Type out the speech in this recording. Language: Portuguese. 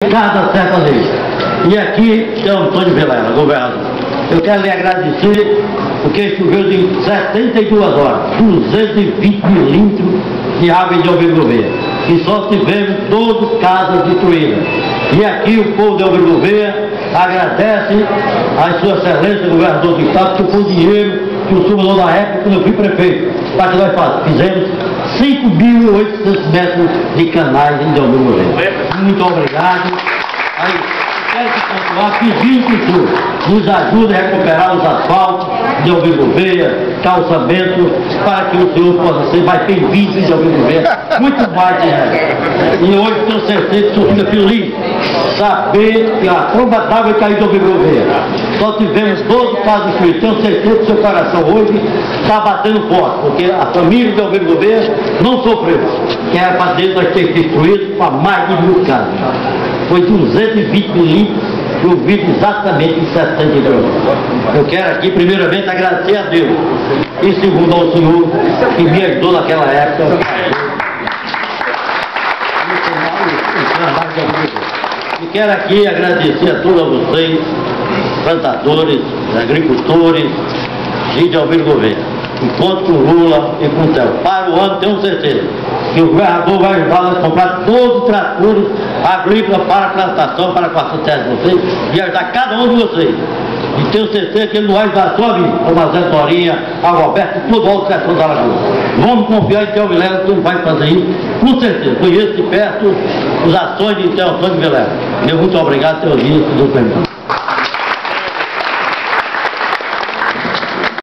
cada certa lei. E aqui é o Antônio Vilela, governador. Eu quero lhe agradecer, porque choveu em 72 horas, 220 milímetros de água de Albergue Gouveia. E só tivemos 12 casas destruídas. E aqui o povo de Albergue Gouveia agradece a sua excelência, governador do estado, que foi o dinheiro que o senhor mandou na época, quando eu fui prefeito, para que nós fizemos 5.800 metros de canais em Albergue Gouveia. Muito obrigado. Aí, quero continuar pedindo que o senhor nos ajude a recuperar os asfaltos de Albergue Gouveia, calçamento, para que o senhor possa ser mais bem-vindo de Albergue Gouveia, muito mais de resto. E hoje tenho certeza que o senhor fica feliz saber que a tromba d'água caiu de Albergue Gouveia. Só tivemos 12 casos destruídos. Tenho certeza que o seu coração hoje está batendo forte, porque a família de Albergue Gouveia não sofreu. Que era para dentro nós ter destruído para mais de 1000 casas. Foi 220 milímetros e o vídeo exatamente em 72 horas. Eu quero aqui, primeiramente, agradecer a Deus e segundo ao senhor que me ajudou naquela época. E quero aqui agradecer a todos vocês, plantadores, agricultores e de Albergue Gouveia. Enquanto com o Lula e com o Theo. Para o ano, tenho certeza que o governador vai ajudar a comprar todos os tratores agrícolas para a plantação, para a sucesso de vocês e ajudar cada um de vocês. E tenho certeza que ele não vai ajudar só a mim, como a Zé Dorinha, a Roberto e todo o setor da Lagoa. Vamos confiar em Theo Vilela que ele vai fazer isso, com certeza. Conheço de perto as ações de Theo Antônio Vilela. Muito obrigado, Teodinho, por perguntar.